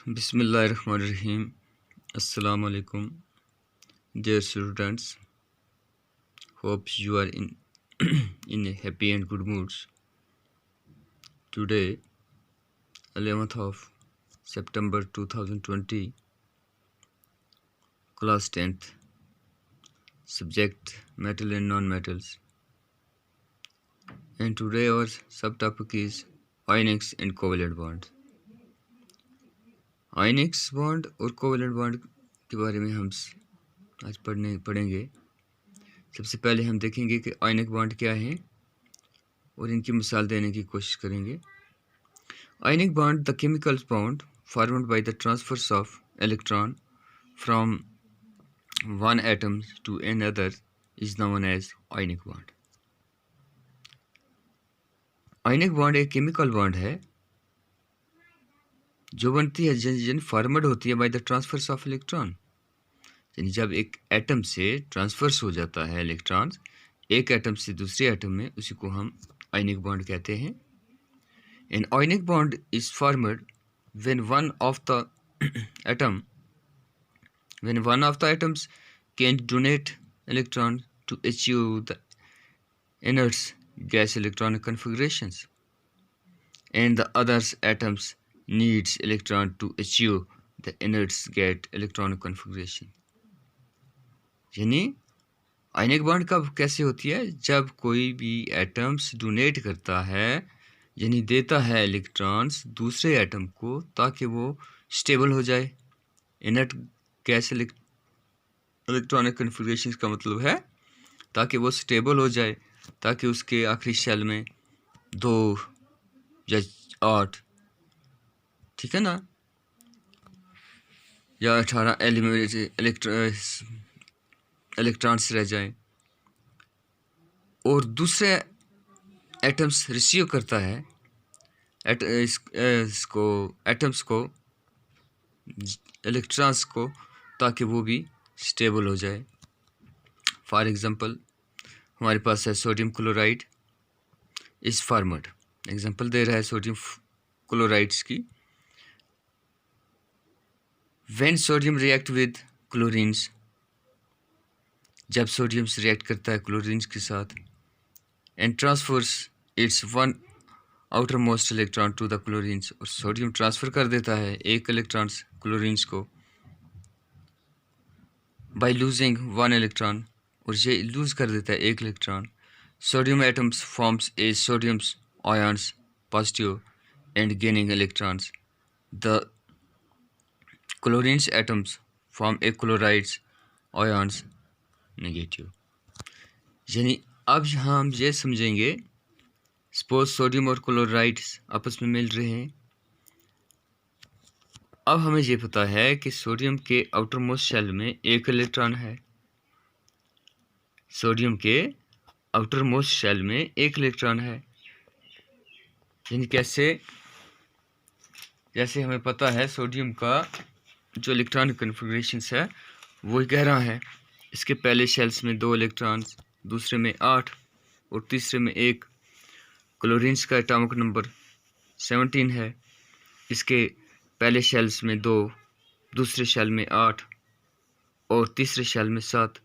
Bismillahirrahmanirrahim. Assalamu alaikum, dear students. Hope you are in a happy and good moods. Today, 11th of September 2020, class 10th, subject metal and non-metals. And today our subtopic is ionics and covalent bonds. Ionics bond और covalent bond के बारे में हम आज पढ़ेंगे। सबसे पहले हम देखेंगे कि आयनिक बॉन्ड क्या है और इनकी मिसाल देने की कोशिश करेंगे। Ionic bond the chemical bond formed by the transfers of electron from one atom to another is known as ionic bond. Ionic bond एक केमिकल बॉन्ड है जो बनती है यानी फॉर्मड होती है by the transfers of electron. यानी जब एक एटम से ट्रांसफर्स हो जाता है इलेक्ट्रॉन एक एटम से दूसरे एटम में, उसी को हम आयनिक बॉन्ड कहते हैं। An ionic bond is formed when one of the atoms can donate electron to achieve the inerts gas electronic configurations and the others atoms needs electron to achieve the inert get electronic configuration। यानी ionic bond कब कैसे होती है? जब कोई भी atoms donate करता है यानी देता है इलेक्ट्रॉन्स दूसरे एटम को ताकि वो स्टेबल हो जाए। इनर्ट गैस इलेक्ट्रॉनिक कन्फिगरेशन का मतलब है ताकि वो स्टेबल हो जाए, ताकि उसके आखिरी शेल में 2 या 8, ठीक है ना, या 18 इलेक्ट्रॉन्स रह जाएं और दूसरे एटम्स रिसीव करता है एटम्स को इलेक्ट्रॉन्स को ताकि वो भी स्टेबल हो जाए। फॉर एग्जांपल हमारे पास है सोडियम क्लोराइड इस फॉर्मड। एग्जांपल दे रहा है सोडियम क्लोराइड्स की। When sodium react with chlorines, जब सोडियम रिएक्ट करता है क्लोरीन्स के साथ and transfers its one outermost electron to the chlorines, और सोडियम ट्रांसफ़र कर देता है एक इलेक्ट्रॉन क्लोरीन्स को by losing one electron, और ये लूज कर देता है एक electron. Sodium atoms forms a sodium ions positive and gaining electrons। The chlorines atoms form a chlorides ions negative। यानी अब यहाँ हम ये समझेंगे, सपोज सोडियम और क्लोराइड्स आपस में मिल रहे हैं। अब हमें ये पता है कि सोडियम के आउटर मोस्ट शेल में एक इलेक्ट्रॉन है। सोडियम के आउटर मोस्ट शेल में एक इलेक्ट्रॉन है। यानी कैसे? जैसे हमें पता है सोडियम का जो इलेक्ट्रॉनिक कन्फिगरेशन है वो कह रहा है इसके पहले शेल्स में 2 इलेक्ट्रॉन्स, दूसरे में 8 और तीसरे में 1। क्लोरीन्स का एटॉमिक नंबर 17 है। इसके पहले शेल्स में 2, दूसरे शेल में 8 और तीसरे शेल में 7।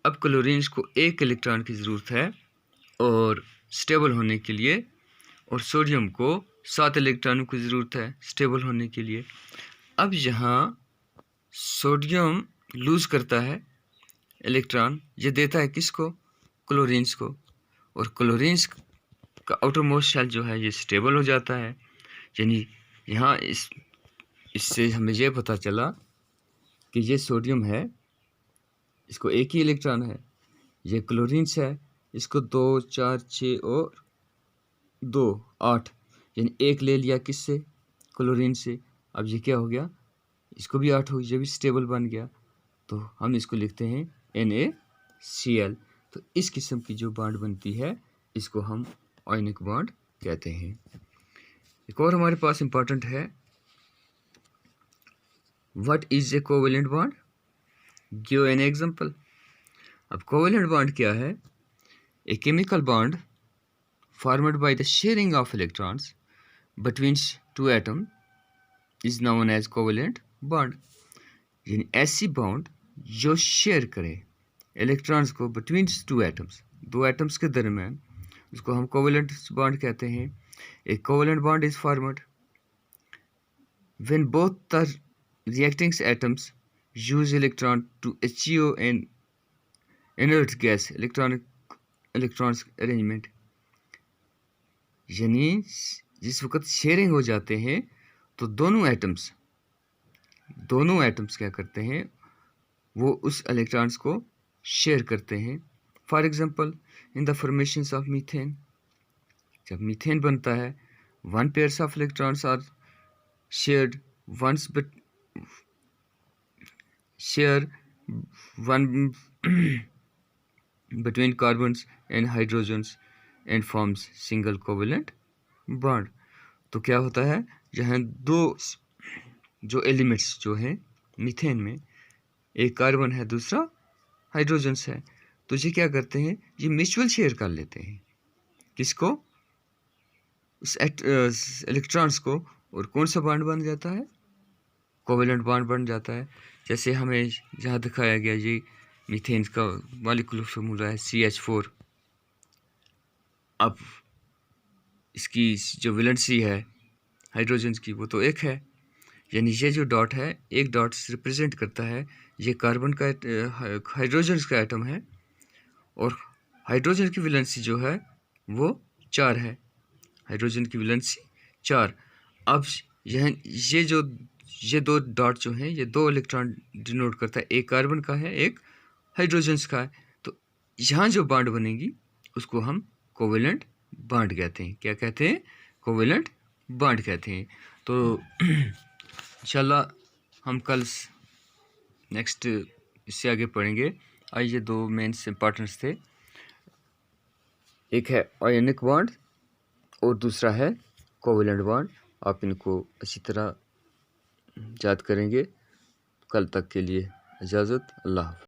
अब क्लोरीन्स को 1 इलेक्ट्रॉन की ज़रूरत है और स्टेबल होने के लिए, और सोडियम को 7 इलेक्ट्रॉनों की ज़रूरत है स्टेबल होने के लिए। अब यहाँ सोडियम लूज़ करता है इलेक्ट्रॉन, ये देता है किसको? क्लोरीन्स को, और क्लोरीन्स का आउटर मोस्ट शेल जो है ये स्टेबल हो जाता है। यानी यहाँ इससे हमें ये पता चला कि ये सोडियम है, इसको 1 ही इलेक्ट्रॉन है। ये क्लोरीन्स है, इसको 2, 4, 6 और 2, 8, यानी 1 ले लिया किससे? क्लोरीन से। अब ये क्या हो गया? इसको भी 8 हो, ये भी स्टेबल बन गया। तो हम इसको लिखते हैं NaCl। तो इस किस्म की जो बॉन्ड बनती है इसको हम आयनिक बॉन्ड कहते हैं। एक और हमारे पास इंपॉर्टेंट है, what is a covalent bond? Give an example. अब कोवेलेंट बॉन्ड क्या है? A chemical bond formed by the sharing of electrons between 2 atoms is known as covalent bond, यानी ऐसी बॉन्ड जो शेयर करे इलेक्ट्रॉन्स को बिटवीन टू एटम्स, दो atoms के दरमियान, उसको हम कोवेलेंट बॉन्ड कहते हैं। A covalent bond is formed when both the reacting atoms use electron to achieve an inert gas electrons arrangement, यानी जिस वक्त शेयरिंग हो जाते हैं तो दोनों एटम्स क्या करते हैं, वो उस इलेक्ट्रॉन्स को शेयर करते हैं। For example in the formation of methane, जब मीथेन बनता है one pairs of electrons are shared once share one between carbons and hydrogens and forms single covalent bond। तो क्या होता है, जहाँ दो जो एलिमेंट्स जो हैं मीथेन में, एक कार्बन है दूसरा हाइड्रोजन्स है, तो ये क्या करते हैं, ये म्यूचुअल शेयर कर लेते हैं किसको, उस इलेक्ट्रॉन्स को, और कौन सा बॉन्ड बन जाता है, कोवेलेंट बॉन्ड बन जाता है। जैसे हमें यहाँ दिखाया गया, ये मीथेन का मॉलिक्यूलर फार्मूला है CH4। अब इसकी जो वैलेंसी है हाइड्रोजन की वो तो एक है, यानी ये जो डॉट है, एक डॉट रिप्रेजेंट करता है ये कार्बन का हाइड्रोजन का एटम है, और हाइड्रोजन की वैलेंसी जो है वो 4 है, हाइड्रोजन की वैलेंसी 4। अब ये दो डॉट जो हैं, ये दो इलेक्ट्रॉन डिनोट करता है, एक कार्बन का है एक हाइड्रोजन्स का है। तो यहाँ जो बॉन्ड बनेगी उसको हम कोवेलेंट बॉन्ड कहते हैं। क्या कहते हैं, कोवेलेंट बॉन्ड कहते हैं। तो इंशाल्लाह हम कल नेक्स्ट इससे आगे पढ़ेंगे। आइए, दो मेन इंपॉर्टेंट्स थे, एक है आयनिक बॉन्ड और दूसरा है कोवेलेंट बॉन्ड। आप इनको अच्छी तरह याद करेंगे। कल तक के लिए इजाज़त, अल्लाह हाफ़िज़।